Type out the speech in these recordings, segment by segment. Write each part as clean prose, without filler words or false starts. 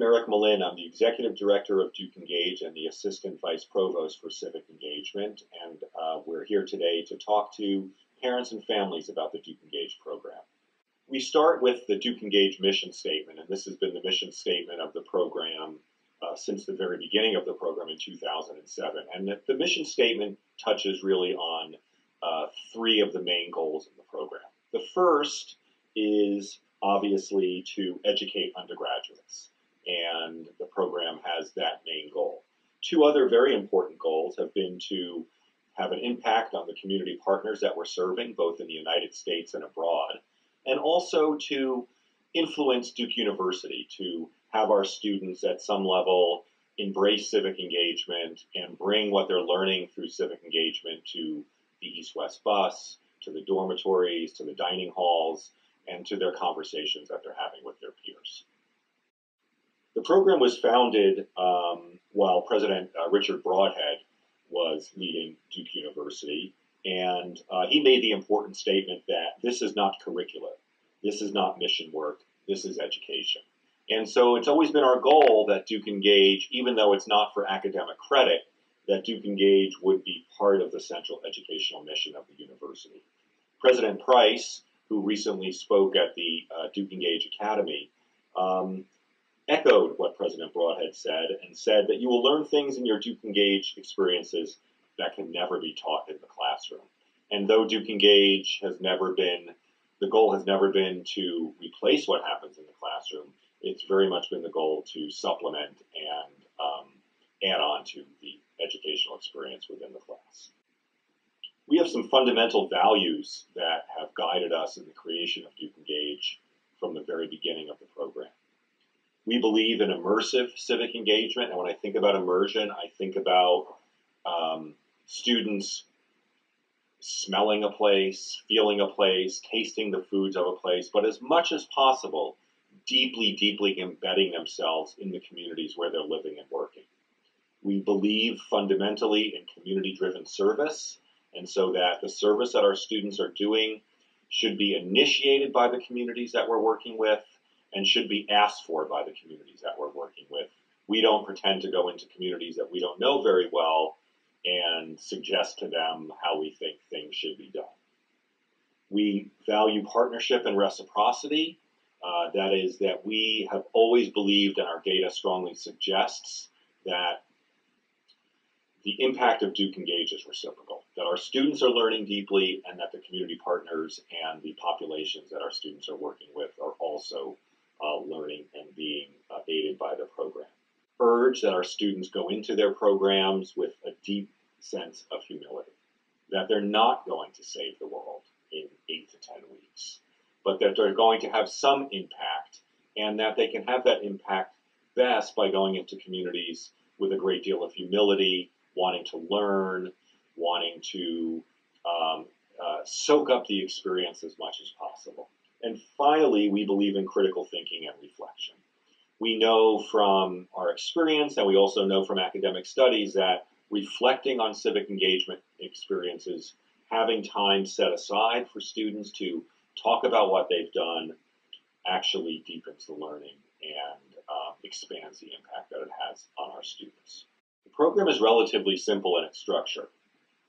I'm Eric Mlyn. I'm the Executive Director of DukeEngage and the Assistant Vice Provost for Civic Engagement, and we're here today to talk to parents and families about the DukeEngage program. We start with the DukeEngage mission statement, and this has been the mission statement of the program since the very beginning of the program in 2007. And the mission statement touches really on three of the main goals of the program. The first is obviously to educate undergraduates, and the program has that main goal. Two other very important goals have been to have an impact on the community partners that we're serving, both in the United States and abroad, and also to influence Duke University, to have our students at some level embrace civic engagement and bring what they're learning through civic engagement to the East-West bus, to the dormitories, to the dining halls, and to their conversations that they're having with their peers. The program was founded while President Richard Broadhead was leading Duke University, and he made the important statement that this is not curricular, this is not mission work, this is education. And so it's always been our goal that DukeEngage, even though it's not for academic credit, that DukeEngage would be part of the central educational mission of the university. President Price, who recently spoke at the DukeEngage Academy, echoed what President Broadhead said and said that you will learn things in your DukeEngage experiences that can never be taught in the classroom. And though DukeEngage has never been, the goal has never been to replace what happens in the classroom, it's very much been the goal to supplement and add on to the educational experience within the class. We have some fundamental values that have guided us in the creation of DukeEngage from the very beginning of the program. We believe in immersive civic engagement, and when I think about immersion, I think about students smelling a place, feeling a place, tasting the foods of a place, but as much as possible, deeply, deeply embedding themselves in the communities where they're living and working. We believe fundamentally in community-driven service, and so that the service that our students are doing should be initiated by the communities that we're working with and should be asked for by the communities that we're working with. We don't pretend to go into communities that we don't know very well and suggest to them how we think things should be done. We value partnership and reciprocity. That is that we have always believed, and our data strongly suggests, that the impact of DukeEngage is reciprocal, that our students are learning deeply and that the community partners and the populations that our students are working with are also learning and being aided by the program. Urge that our students go into their programs with a deep sense of humility, that they're not going to save the world in 8 to 10 weeks, but that they're going to have some impact, and that they can have that impact best by going into communities with a great deal of humility, wanting to learn, wanting to soak up the experience as much as possible. And finally, we believe in critical thinking and reflection. We know from our experience, and we also know from academic studies, that reflecting on civic engagement experiences, having time set aside for students to talk about what they've done, actually deepens the learning and expands the impact that it has on our students. The program is relatively simple in its structure.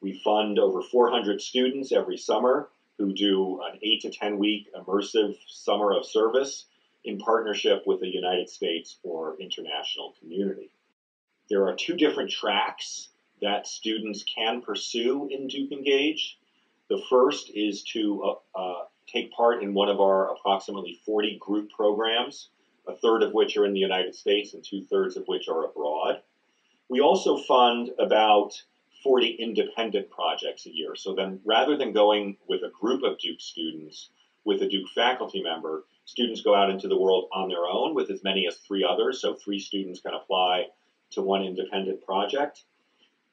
We fund over 400 students every summer who do an 8 to 10 week immersive summer of service in partnership with a United States or international community. There are 2 different tracks that students can pursue in DukeEngage. The first is to take part in one of our approximately 40 group programs, a third of which are in the United States and 2/3 of which are abroad. We also fund about 40 independent projects a year. So then rather than going with a group of Duke students with a Duke faculty member, students go out into the world on their own with as many as 3 others. So 3 students can apply to 1 independent project.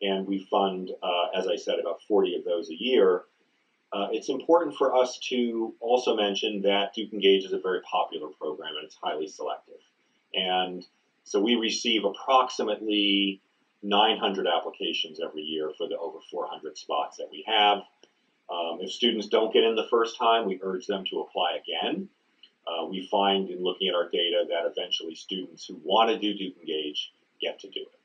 And we fund, as I said, about 40 of those a year. It's important for us to also mention that DukeEngage is a very popular program and it's highly selective. And so we receive approximately 900 applications every year for the over 400 spots that we have. If students don't get in the first time, we urge them to apply again. We find in looking at our data that eventually students who want to do DukeEngage get to do it.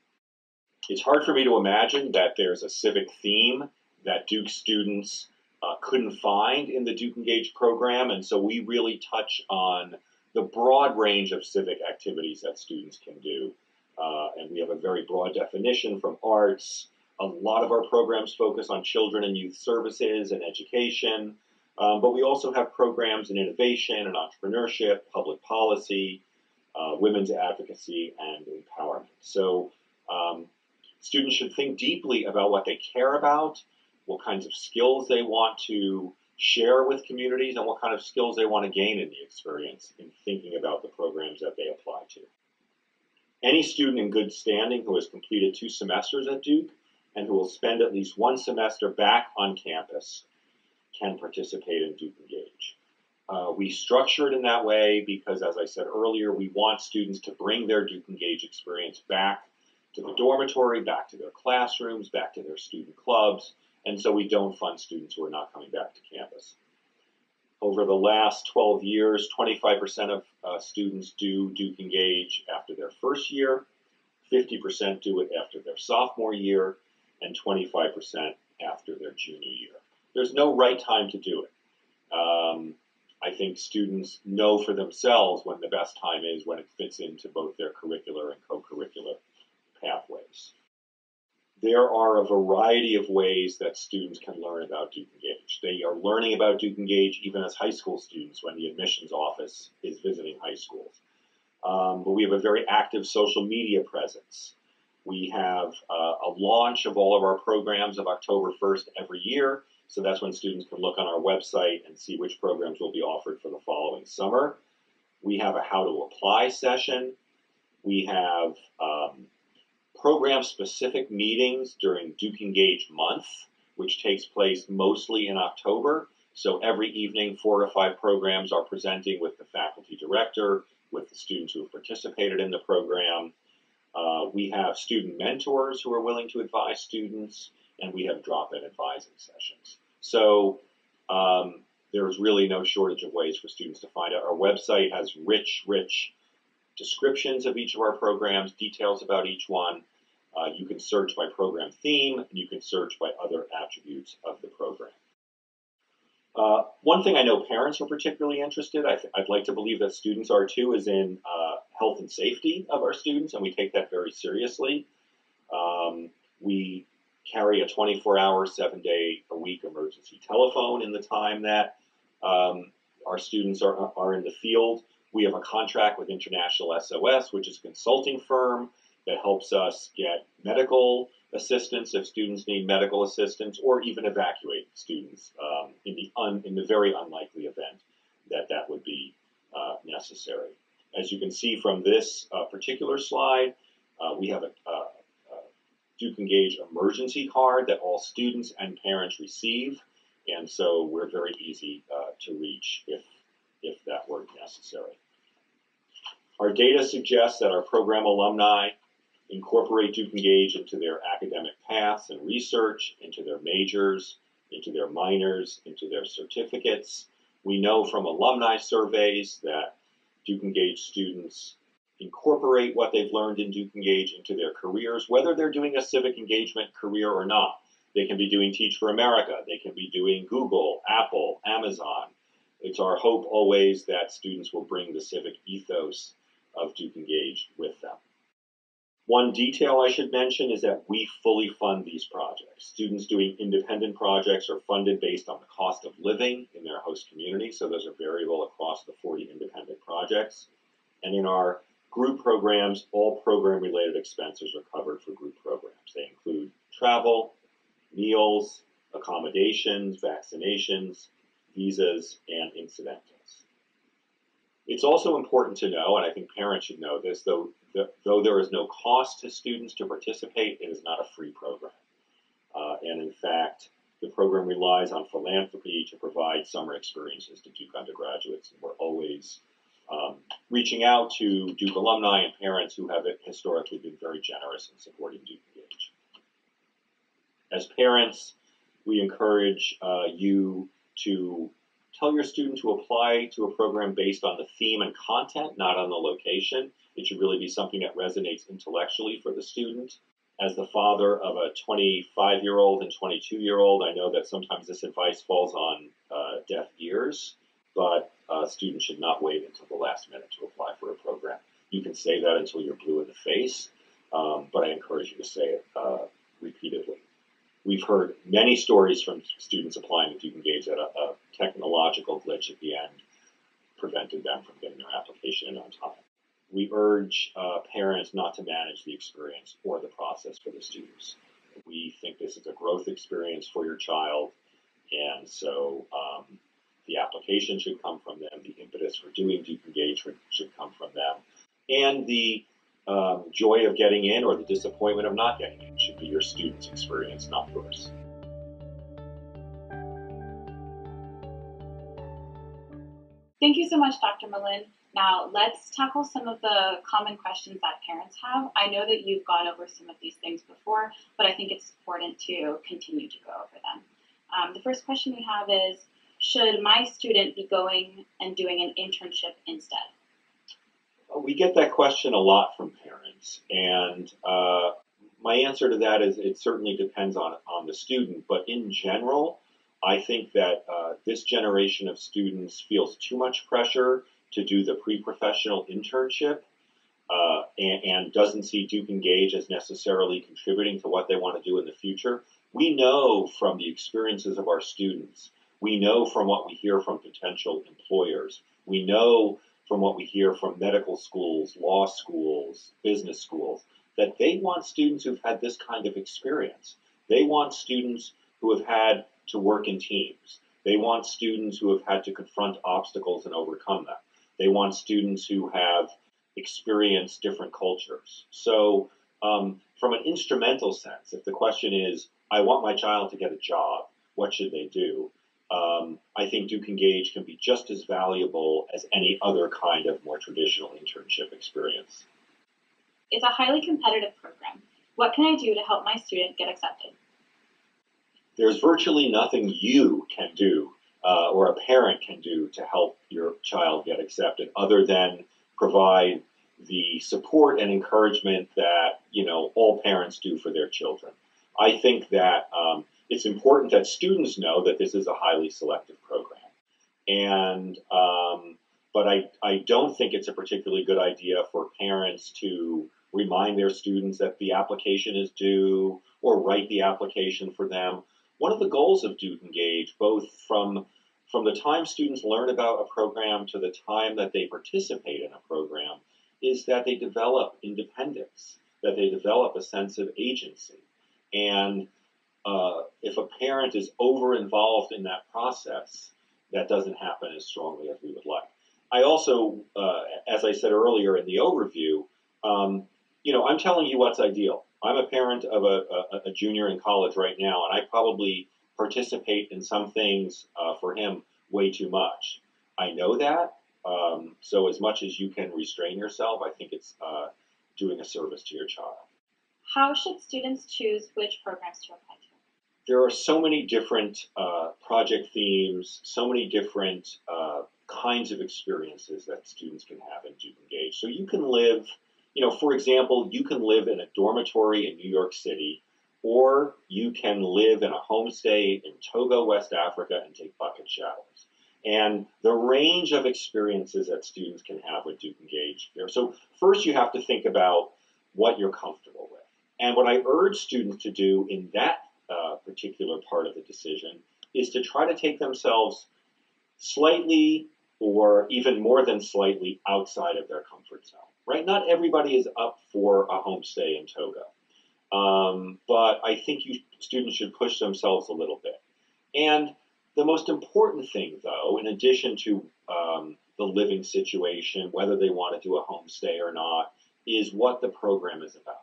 It's hard for me to imagine that there's a civic theme that Duke students couldn't find in the DukeEngage program, and so we really touch on the broad range of civic activities that students can do. And we have a very broad definition from arts. A lot of our programs focus on children and youth services and education, but we also have programs in innovation and entrepreneurship, public policy, women's advocacy, and empowerment. So students should think deeply about what they care about, what kinds of skills they want to share with communities, and what kind of skills they want to gain in the experience in thinking about the programs that they apply to. Any student in good standing who has completed 2 semesters at Duke and who will spend at least 1 semester back on campus can participate in DukeEngage. We structure it in that way because, as I said earlier, we want students to bring their DukeEngage experience back to the dormitory, back to their classrooms, back to their student clubs, and so we don't fund students who are not coming back to campus. Over the last 12 years, 25% of students do DukeEngage after their first year, 50% do it after their sophomore year, and 25% after their junior year. There's no right time to do it. I think students know for themselves when the best time is when it fits into both their curricular and co-curricular pathways. There are a variety of ways that students can learn about DukeEngage. They are learning about DukeEngage even as high school students when the admissions office is visiting high schools. But we have a very active social media presence. We have a launch of all of our programs of October 1st every year, so that's when students can look on our website and see which programs will be offered for the following summer. We have a how to apply session. We have program-specific meetings during DukeEngage month, which takes place mostly in October. So every evening, 4 to 5 programs are presenting with the faculty director, with the students who have participated in the program. We have student mentors who are willing to advise students, and we have drop-in advising sessions. So there's really no shortage of ways for students to find out. Our website has rich descriptions of each of our programs, details about each one. You can search by program theme, and you can search by other attributes of the program. One thing I know parents are particularly interested, I'd like to believe that students are too, is in health and safety of our students, and we take that very seriously. We carry a 24-hour, 7-day-a-week emergency telephone in the time that our students are in the field. We have a contract with International SOS, which is a consulting firm that helps us get medical assistance if students need medical assistance, or even evacuate students in the very unlikely event that that would be necessary. As you can see from this particular slide, we have a DukeEngage emergency card that all students and parents receive, and so we're very easy to reach if that were necessary. Our data suggests that our program alumni incorporate DukeEngage into their academic paths and research, into their majors, into their minors, into their certificates. We know from alumni surveys that DukeEngage students incorporate what they've learned in DukeEngage into their careers, whether they're doing a civic engagement career or not. They can be doing Teach for America. They can be doing Google, Apple, Amazon. It's our hope always that students will bring the civic ethos of DukeEngage with them. One detail I should mention is that we fully fund these projects. Students doing independent projects are funded based on the cost of living in their host community, so those are variable across the 40 independent projects. And in our group programs, all program-related expenses are covered for group programs. They include travel, meals, accommodations, vaccinations, visas, and incidentals. It's also important to know, and I think parents should know this, though there is no cost to students to participate, it is not a free program. And in fact, the program relies on philanthropy to provide summer experiences to Duke undergraduates, and we're always reaching out to Duke alumni and parents who have historically been very generous in supporting DukeEngage. As parents, we encourage you to Tell your student to apply to a program based on the theme and content, not on the location. It should really be something that resonates intellectually for the student. As the father of a 25-year-old and 22-year-old, I know that sometimes this advice falls on deaf ears, but students should not wait until the last minute to apply for a program. You can say that until you're blue in the face, but I encourage you to say it repeatedly. We've heard many stories from students applying to DukeEngage that a technological glitch at the end prevented them from getting their application in on time. We urge parents not to manage the experience or the process for the students. We think this is a growth experience for your child, and so the application should come from them, the impetus for doing DukeEngage should come from them, and the joy of getting in or the disappointment of not getting in should be your student's experience, not yours. Thank you so much, Dr. Mlyn. Now, let's tackle some of the common questions that parents have. I know that you've gone over some of these things before, but I think it's important to continue to go over them. The first question we have is, should my student be going and doing an internship instead? We get that question a lot from parents, and my answer to that is it certainly depends on the student, but in general, I think that this generation of students feels too much pressure to do the pre-professional internship and doesn't see DukeEngage as necessarily contributing to what they want to do in the future. We know from the experiences of our students, we know from what we hear from potential employers, we know from what we hear from medical schools, law schools, business schools, that they want students who've had this kind of experience. They want students who have had to work in teams. They want students who have had to confront obstacles and overcome them. They want students who have experienced different cultures. So from an instrumental sense, if the question is, I want my child to get a job, what should they do? I think DukeEngage can be just as valuable as any other kind of more traditional internship experience. It's a highly competitive program. What can I do to help my student get accepted? There's virtually nothing you can do or a parent can do to help your child get accepted other than provide the support and encouragement that, all parents do for their children. I think that it's important that students know that this is a highly selective program. And but I don't think it's a particularly good idea for parents to remind their students that the application is due or write the application for them. One of the goals of DukeEngage, both from the time students learn about a program to the time that they participate in a program, is that they develop independence, that they develop a sense of agency. And if a parent is over-involved in that process, that doesn't happen as strongly as we would like. I also, as I said earlier in the overview, I'm telling you what's ideal. I'm a parent of a junior in college right now, and I probably participate in some things for him way too much. I know that, so as much as you can restrain yourself, I think it's doing a service to your child. How should students choose which programs to apply to? There are so many different project themes, so many different kinds of experiences that students can have in DukeEngage. So you can live, for example, you can live in a dormitory in New York City, or you can live in a homestay in Togo, West Africa, and take bucket showers. And the range of experiences that students can have with DukeEngage there. So first you have to think about what you're comfortable with. And what I urge students to do in that particular part of the decision is to try to take themselves slightly or even more than slightly outside of their comfort zone, right? Not everybody is up for a homestay in Togo. But I think students should push themselves a little bit. And the most important thing, though, in addition to the living situation, whether they want to do a homestay or not, is what the program is about.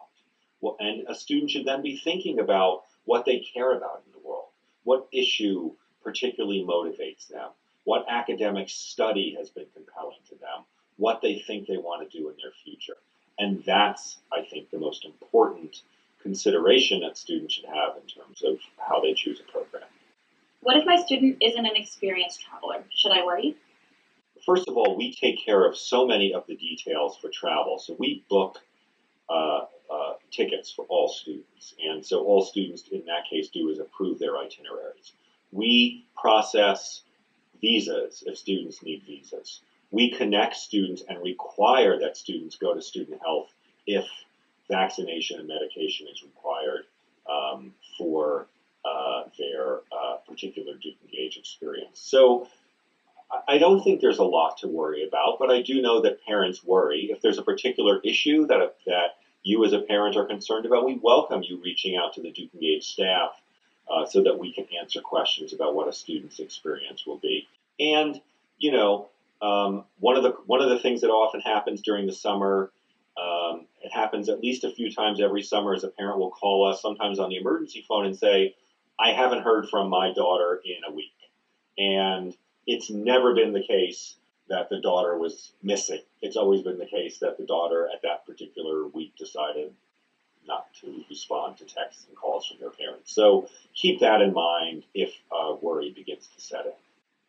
Well, and a student should then be thinking about what they care about in the world, what issue particularly motivates them, what academic study has been compelling to them, what they think they want to do in their future. And that's, I think, the most important consideration that students should have in terms of how they choose a program. What if my student isn't an experienced traveler? Should I worry? First of all, we take care of so many of the details for travel. So we book tickets for all students. And so all students in that case do is approve their itineraries. We process visas if students need visas. We connect students and require that students go to student health if vaccination and medication is required for their particular DukeEngage experience. So I don't think there's a lot to worry about, but I do know that parents worry. If there's a particular issue that you as a parent are concerned about, we welcome you reaching out to the DukeEngage staff so that we can answer questions about what a student's experience will be. And one of the things that often happens during the summer, it happens at least a few times every summer, is a parent will call us sometimes on the emergency phone and say, "I haven't heard from my daughter in a week," and it's never been the case that the daughter was missing. It's always been the case that the daughter at that particular week decided not to respond to texts and calls from their parents. So keep that in mind if worry begins to set in.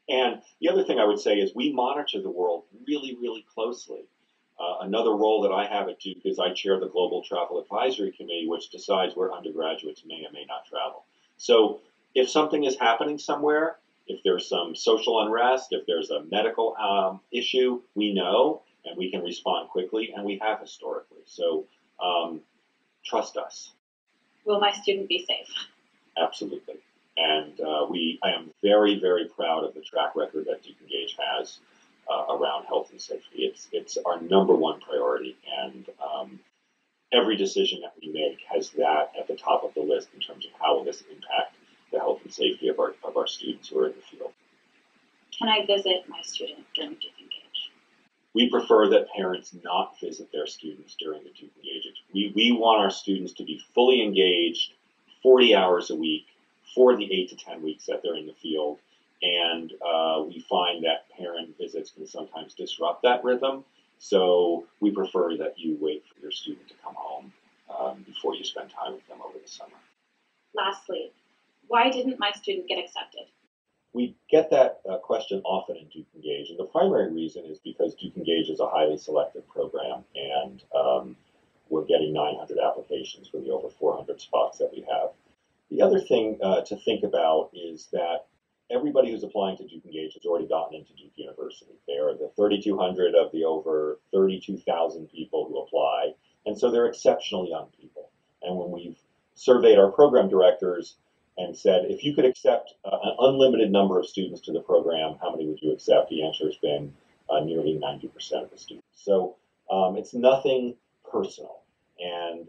And the other thing I would say is we monitor the world really, really closely. Another role that I have at Duke is I chair the Global Travel Advisory Committee, which decides where undergraduates may or may not travel. So if something is happening somewhere, if there's some social unrest, if there's a medical issue, we know and we can respond quickly, and we have historically. So trust us. Will my student be safe? Absolutely. And I am very, very proud of the track record that DukeEngage has around health and safety. It's our number one priority, and every decision that we make has that at the top of the list in terms of how will this impact the health and safety of our students who are in the field. Can I visit my student during DukeEngage? We prefer that parents not visit their students during the DukeEngage. We want our students to be fully engaged 40 hours a week for the 8 to 10 weeks that they're in the field. And we find that parent visits can sometimes disrupt that rhythm. So we prefer that you wait for your student to come home before you spend time with them over the summer. Lastly, why didn't my student get accepted? We get that question often in DukeEngage, and the primary reason is because DukeEngage is a highly selective program, and we're getting 900 applications for the over 400 spots that we have. The other thing to think about is that everybody who's applying to DukeEngage has already gotten into Duke University. They are the 3,200 of the over 32,000 people who apply, and so they're exceptional young people. And when we've surveyed our program directors and said, if you could accept an unlimited number of students to the program, how many would you accept? The answer has been nearly 90% of the students. So it's nothing personal. And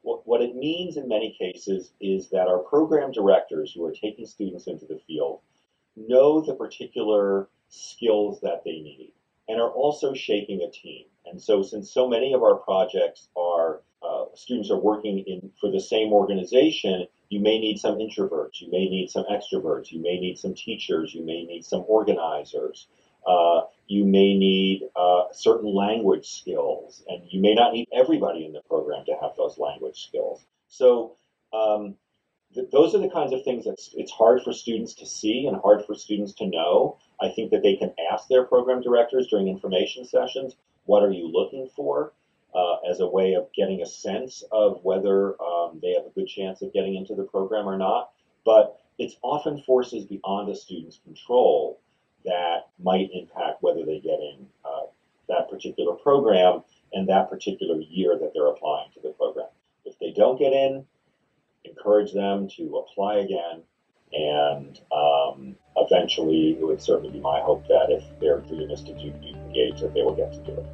what it means in many cases is that our program directors who are taking students into the field know the particular skills that they need and are also shaping a team. And so since so many of our projects are students are working for the same organization, you may need some introverts, you may need some extroverts, you may need some teachers, you may need some organizers, you may need certain language skills, and you may not need everybody in the program to have those language skills. So those are the kinds of things that it's hard for students to see and hard for students to know. I think that they can ask their program directors during information sessions, what are you looking for? As a way of getting a sense of whether they have a good chance of getting into the program or not. But it's often forces beyond a student's control that might impact whether they get in that particular program and that particular year that they're applying to the program. If they don't get in, encourage them to apply again, and eventually it would certainly be my hope that if their dream is to do DukeEngage, that they will get to do it.